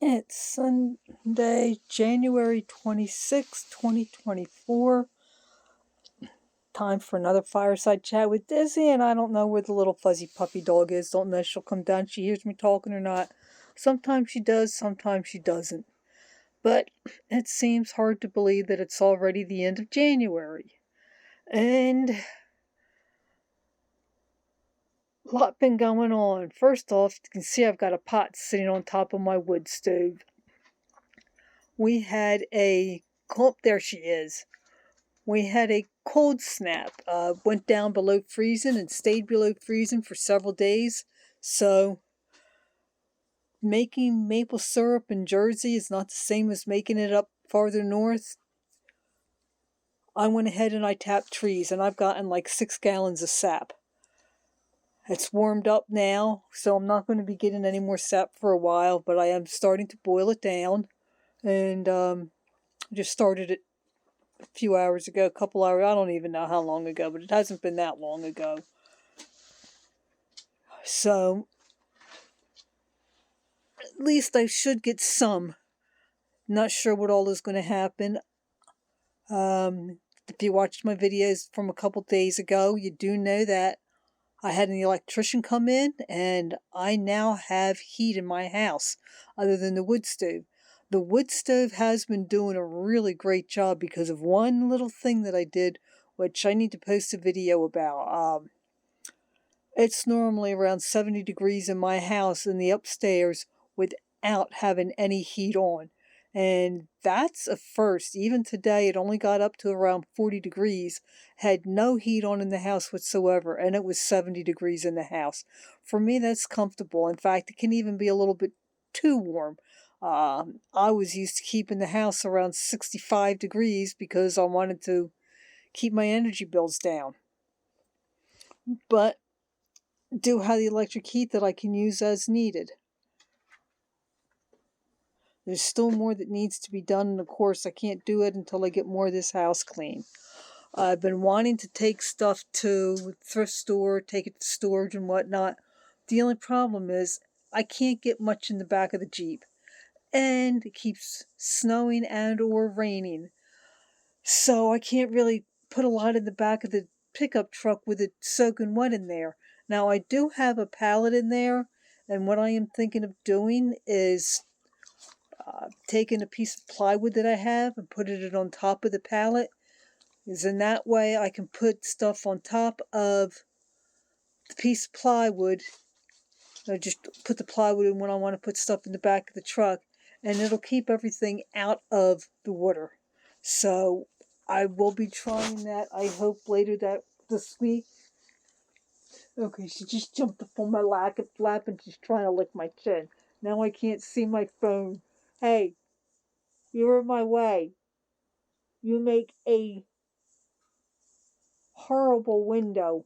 It's Sunday, January 26th, 2024. Time for another fireside chat with Dizzy, and I don't know where the little fuzzy puppy dog is. Don't know if she'll come down. She hears me talking or not. Sometimes she does, sometimes she doesn't. But it seems hard to believe that it's already the end of January. And a lot been going on. First off, you can see I've got a pot sitting on top of my wood stove. We had a... Oh, there she is. We had a cold snap. Went down below freezing and stayed below freezing for several days. So making maple syrup in Jersey is not the same as making it up farther north. I went ahead and I tapped trees, and I've gotten like 6 gallons of sap. It's warmed up now, so I'm not going to be getting any more sap for a while, but I am starting to boil it down. And just started it a few hours ago, a couple hours, I don't even know how long ago, but it hasn't been that long ago. So, at least I should get some. Not sure what all is going to happen. If you watched my videos from a couple days ago, you do know that I had an electrician come in, and I now have heat in my house, other than the wood stove. The wood stove has been doing a really great job because of one little thing that I did, which I need to post a video about. It's normally around 70 degrees in my house in the upstairs without having any heat on. And that's a first. Even today, it only got up to around 40 degrees, had no heat on in the house whatsoever, and it was 70 degrees in the house. For me, that's comfortable. In fact, it can even be a little bit too warm. I was used to keeping the house around 65 degrees because I wanted to keep my energy bills down. But do have the electric heat that I can use as needed. There's still more that needs to be done, and of course I can't do it until I get more of this house clean. I've been wanting to take stuff to the thrift store, take it to storage and whatnot. The only problem is I can't get much in the back of the Jeep. And it keeps snowing and or raining. So I can't really put a lot in the back of the pickup truck with it soaking wet in there. Now I do have a pallet in there, and what I am thinking of doing is taking a piece of plywood that I have and putting it on top of the pallet. Is in that way I can put stuff on top of the piece of plywood. I just put the plywood in when I want to put stuff in the back of the truck, and it'll keep everything out of the water. So I will be trying that, I hope, later this week. Okay, she just jumped up on my lap and she's trying to lick my chin. Now I can't see my phone. Hey, you're in my way. You make a horrible window.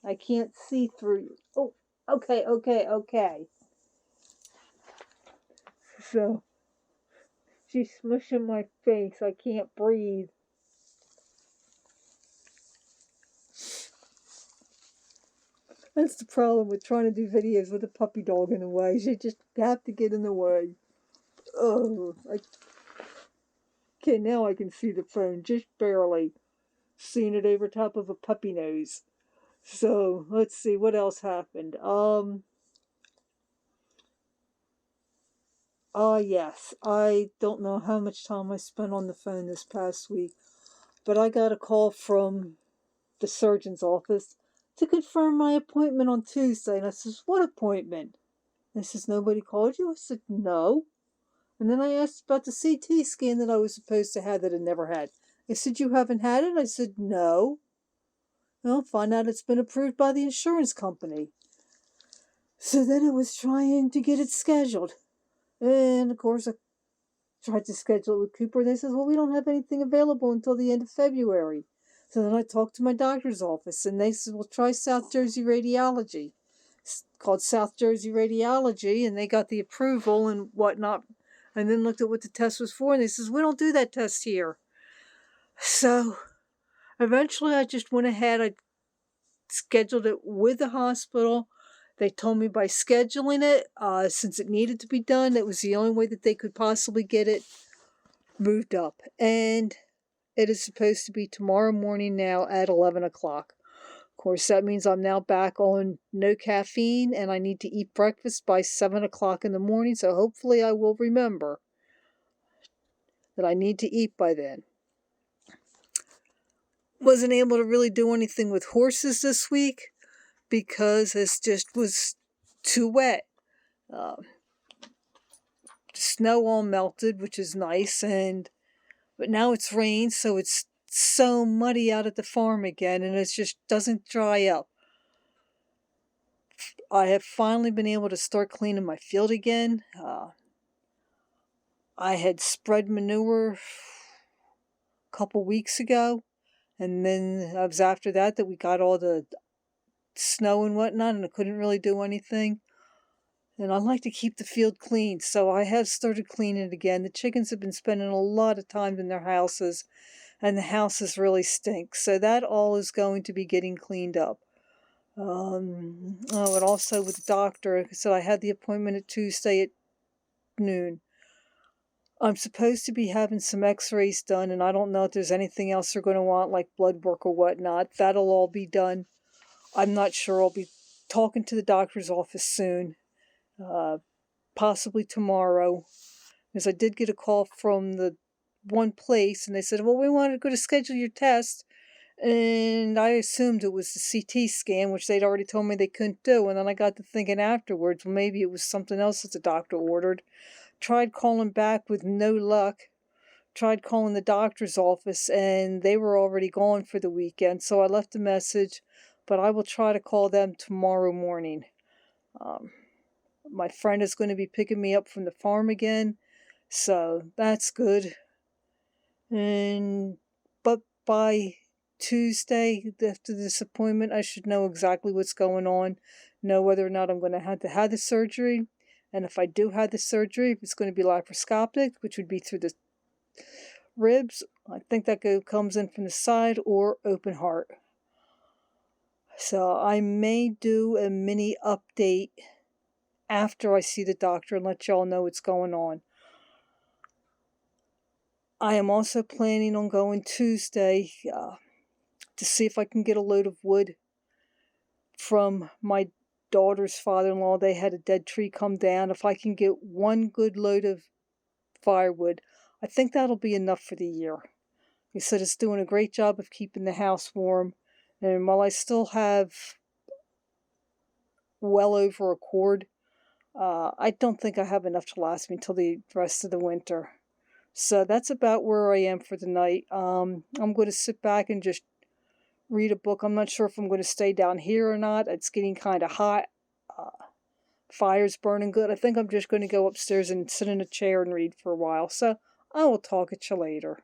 I can't see through you. Oh, okay. So, she's smushing my face. I can't breathe. That's the problem with trying to do videos with a puppy dog in the way. She just have to get in the way. Oh, okay, now I can see the phone, just barely. Seeing it over top of a puppy nose. So, let's see, what else happened? Yes, I don't know how much time I spent on the phone this past week, but I got a call from the surgeon's office to confirm my appointment on Tuesday. And I says, what appointment? And he says, nobody called you? I said, no. And then I asked about the CT scan that I was supposed to have that I never had. They said, you haven't had it? I said, no. Well, find out it's been approved by the insurance company. So then I was trying to get it scheduled. And of course, I tried to schedule it with Cooper. And they said, well, we don't have anything available until the end of February. So then I talked to my doctor's office, and they said, well, try South Jersey Radiology. It's called South Jersey Radiology, and they got the approval and whatnot, and then looked at what the test was for, and they says, we don't do that test here. So eventually I just went ahead, I scheduled it with the hospital, They told me by scheduling it, since it needed to be done, it was the only way that they could possibly get it moved up. And it is supposed to be tomorrow morning now at 11 o'clock. Of course, that means I'm now back on no caffeine and I need to eat breakfast by 7 o'clock in the morning, so hopefully I will remember that I need to eat by then. Wasn't able to really do anything with horses this week because it just was too wet. Uh, snow all melted, which is nice, but now it's rained, so it's so muddy out at the farm again, and it just doesn't dry up. I have finally been able to start cleaning my field again. I had spread manure a couple weeks ago, and then it was after that we got all the snow and whatnot, and I couldn't really do anything. And I like to keep the field clean, so I have started cleaning it again. The chickens have been spending a lot of time in their houses, and the houses really stink. So that all is going to be getting cleaned up. And also with the doctor, so I had the appointment at Tuesday at noon. I'm supposed to be having some x-rays done, and I don't know if there's anything else they're going to want, like blood work or whatnot. That'll all be done. I'm not sure. I'll be talking to the doctor's office soon. Possibly tomorrow. Because I did get a call from the one place, and they said, well, we wanted to go to schedule your test. And I assumed it was the CT scan, which they'd already told me they couldn't do. And then I got to thinking afterwards, well, maybe it was something else that the doctor ordered. Tried calling back with no luck. Tried calling the doctor's office, and they were already gone for the weekend. So I left a message, but I will try to call them tomorrow morning. My friend is going to be picking me up from the farm again, so that's good. But by Tuesday, after this appointment, I should know exactly what's going on, know whether or not I'm going to have the surgery, and if I do have the surgery, if it's going to be laparoscopic, which would be through the ribs, I think that comes in from the side, or open heart. So I may do a mini update after I see the doctor and let y'all know what's going on. I am also planning on going Tuesday to see if I can get a load of wood from my daughter's father-in-law. They had a dead tree come down. If I can get one good load of firewood, I think that'll be enough for the year. He said it's doing a great job of keeping the house warm. And while I still have well over a cord, I don't think I have enough to last me till the rest of the winter. So that's about where I am for the night. I'm going to sit back and just read a book. I'm not sure if I'm going to stay down here or not. It's getting kind of hot. Fire's burning good. I think I'm just going to go upstairs and sit in a chair and read for a while. So I will talk at you later.